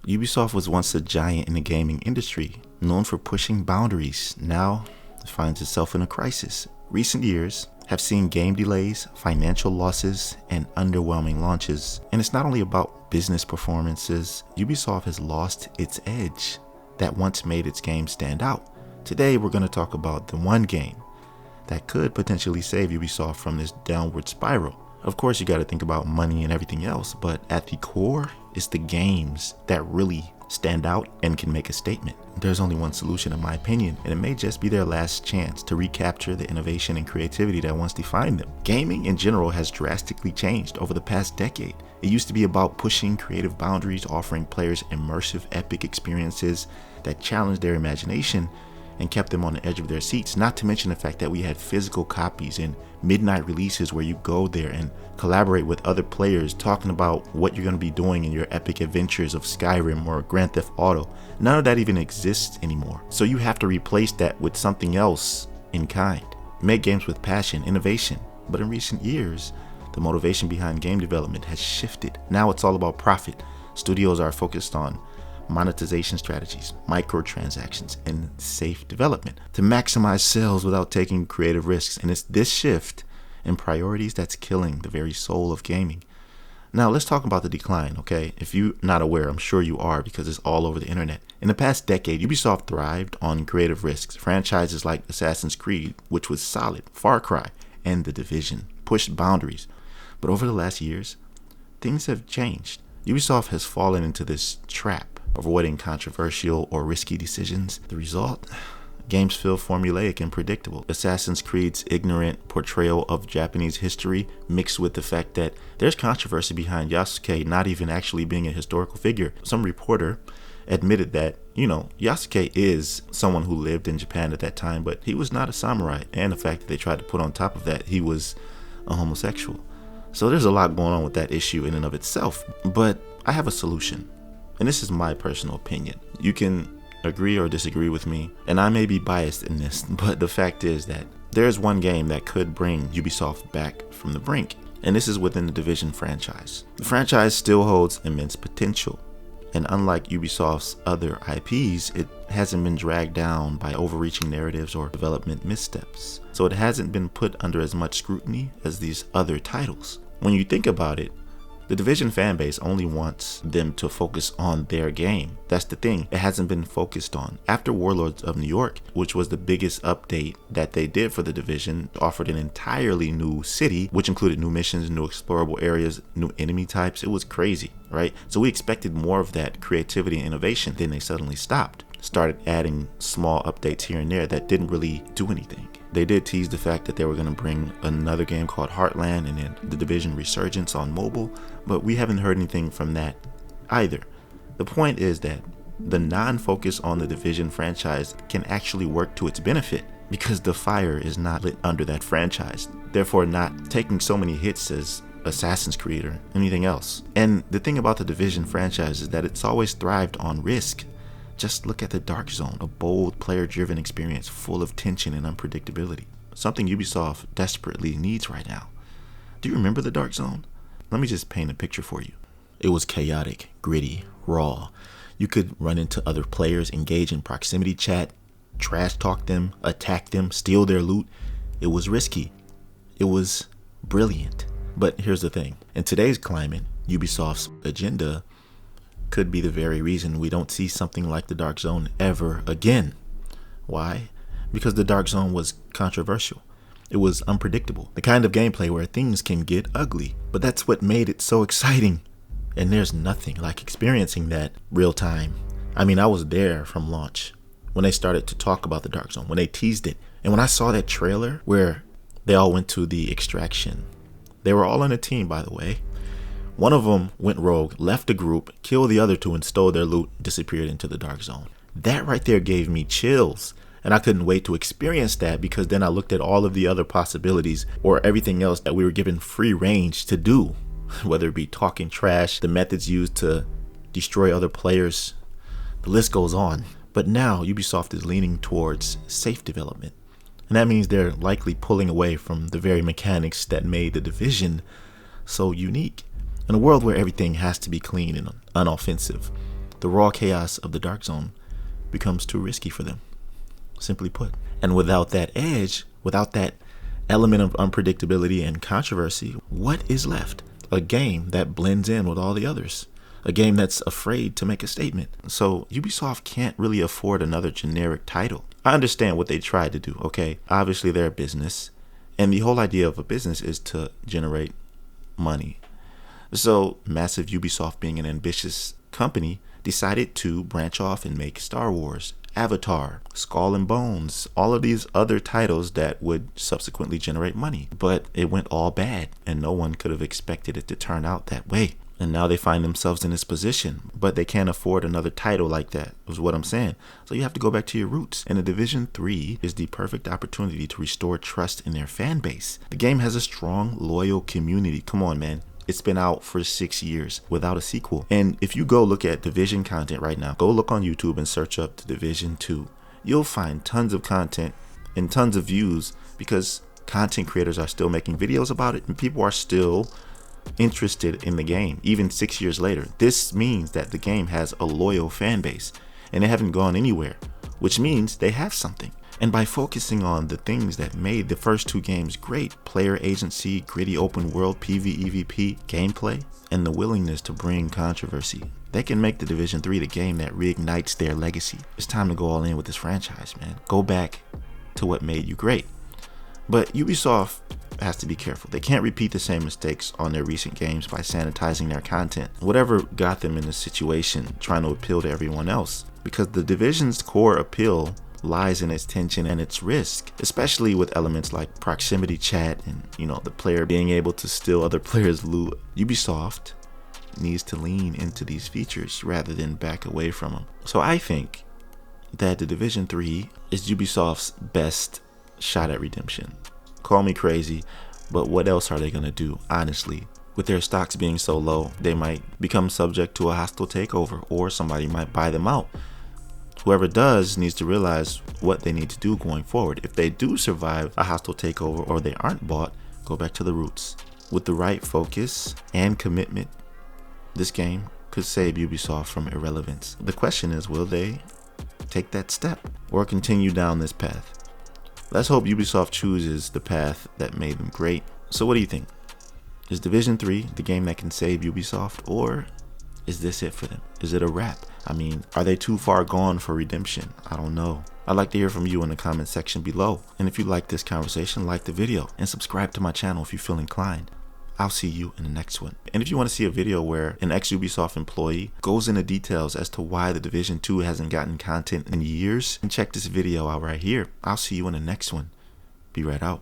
Ubisoft was once a giant in the gaming industry, known for pushing boundaries. Now it finds itself in a crisis. Recent years have seen game delays, financial losses, and underwhelming launches. And it's not only about business performances. Ubisoft has lost its edge that once made its game stand out. Today we're going to talk about the one game that could potentially save Ubisoft from this downward spiral. Of course, you got to think about money and everything else, but at the core, it's the games that really stand out and can make a statement. There's only one solution, in my opinion, and it may just be their last chance to recapture the innovation and creativity that once defined them. Gaming in general has drastically changed over the past decade. It used to be about pushing creative boundaries, offering players immersive, epic experiences that challenged their imagination and kept them on the edge of their seats, not to mention the fact that we had physical copies and midnight releases where you go there and collaborate with other players talking about what you're going to be doing in your epic adventures of Skyrim or Grand Theft Auto. None of that even exists anymore. So you have to replace that with something else in kind. Make games with passion, innovation. But in recent years, the motivation behind game development has shifted. Now it's all about profit. Studios are focused on monetization strategies, microtransactions, and safe development to maximize sales without taking creative risks. And it's this shift in priorities that's killing the very soul of gaming. Now let's talk about the decline, okay? If you're not aware, I'm sure you are because it's all over the internet. In the past decade, Ubisoft thrived on creative risks. Franchises like Assassin's Creed, which was solid, Far Cry, and The Division pushed boundaries. But over the last years, things have changed. Ubisoft has fallen into this trap, avoiding controversial or risky decisions. The result? Games feel formulaic and predictable. Assassin's Creed's ignorant portrayal of Japanese history mixed with the fact that there's controversy behind Yasuke not even actually being a historical figure. Some reporter admitted that, Yasuke is someone who lived in Japan at that time, but he was not a samurai. And the fact that they tried to put on top of that, he was a homosexual. So there's a lot going on with that issue in and of itself. But I have a solution. And this is my personal opinion. You can agree or disagree with me, and I may be biased in this, but the fact is that there's one game that could bring Ubisoft back from the brink, and this is within the Division franchise. The franchise still holds immense potential, and unlike Ubisoft's other IPs, it hasn't been dragged down by overreaching narratives or development missteps. So it hasn't been put under as much scrutiny as these other titles. When you think about it, the Division fanbase only wants them to focus on their game. That's the thing. It hasn't been focused on. After Warlords of New York, which was the biggest update that they did for the Division, offered an entirely new city, which included new missions, new explorable areas, new enemy types. It was crazy, right? So we expected more of that creativity and innovation. Then they suddenly stopped. Started adding small updates here and there that didn't really do anything. They did tease the fact that they were going to bring another game called Heartland and then the Division Resurgence on mobile, but we haven't heard anything from that either. The point is that the non-focus on the Division franchise can actually work to its benefit because the fire is not lit under that franchise, therefore not taking so many hits as Assassin's Creed or anything else. And the thing about the Division franchise is that it's always thrived on risk. Just look at the Dark Zone, a bold, player-driven experience full of tension and unpredictability. Something Ubisoft desperately needs right now. Do you remember the Dark Zone? Let me just paint a picture for you. It was chaotic, gritty, raw. You could run into other players, engage in proximity chat, trash talk them, attack them, steal their loot. It was risky. It was brilliant. But here's the thing. In today's climate, Ubisoft's agenda could be the very reason we don't see something like the Dark Zone ever again. Why? Because the Dark Zone was controversial. It was unpredictable. The kind of gameplay where things can get ugly. But that's what made it so exciting. And there's nothing like experiencing that real time. I mean, I was there from launch when they started to talk about the Dark Zone, when they teased it. And when I saw that trailer where they all went to the extraction, they were all on a team, by the way. One of them went rogue, left the group, killed the other two and stole their loot, disappeared into the Dark Zone. That right there gave me chills. And I couldn't wait to experience that because then I looked at all of the other possibilities or everything else that we were given free range to do. Whether it be talking trash, the methods used to destroy other players, the list goes on. But now Ubisoft is leaning towards safe development. And that means they're likely pulling away from the very mechanics that made the Division so unique. In a world where everything has to be clean and unoffensive, The raw chaos of the Dark Zone becomes too risky for them, simply put. And without that edge, without that element of unpredictability and controversy, what is left? A game that blends in with all the others. A game that's afraid to make a statement. So Ubisoft can't really afford another generic title. I understand what they tried to do, okay? Obviously they're a business, and the whole idea of a business is to generate money. So massive Ubisoft, being an ambitious company, decided to branch off and make Star Wars, Avatar, Skull and Bones, all of these other titles that would subsequently generate money. But it went all bad, and no one could have expected it to turn out that way. And now they find themselves in this position, but they can't afford another title like that, is what I'm saying. So you have to go back to your roots. And the Division 3 is the perfect opportunity to restore trust in their fan base. The game has a strong, loyal community. Come on, man. It's been out for 6 years without a sequel. And if you go look at Division content right now, go look on YouTube and search up the Division 2. You'll find tons of content and tons of views because content creators are still making videos about it and people are still interested in the game even 6 years later. This means that the game has a loyal fan base and they haven't gone anywhere, which means they have something. And by focusing on the things that made the first two games great, player agency, gritty open world PvEVP gameplay, and the willingness to bring controversy, they can make the Division 3 the game that reignites their legacy. It's time to go all in with this franchise, man. Go back to what made you great. But Ubisoft has to be careful. They can't repeat the same mistakes on their recent games by sanitizing their content. Whatever got them in this situation, trying to appeal to everyone else. Because the Division's core appeal lies in its tension and its risk, especially with elements like proximity chat and, the player being able to steal other players' loot. Ubisoft needs to lean into these features rather than back away from them. So I think that the Division 3 is Ubisoft's best shot at redemption. Call me crazy, but what else are they gonna do, honestly? With their stocks being so low, they might become subject to a hostile takeover, or somebody might buy them out. Whoever does needs to realize what they need to do going forward. If they do survive a hostile takeover or they aren't bought, go back to the roots. With the right focus and commitment, this game could save Ubisoft from irrelevance. The question is, will they take that step or continue down this path? Let's hope Ubisoft chooses the path that made them great. So what do you think? Is Division 3 the game that can save Ubisoft, or is this it for them? Is it a wrap? I mean, are they too far gone for redemption? I don't know. I'd like to hear from you in the comment section below. And if you like this conversation, like the video and subscribe to my channel if you feel inclined. I'll see you in the next one. And if you want to see a video where an ex-Ubisoft employee goes into details as to why the Division 2 hasn't gotten content in years, then check this video out right here. I'll see you in the next one. Be right out.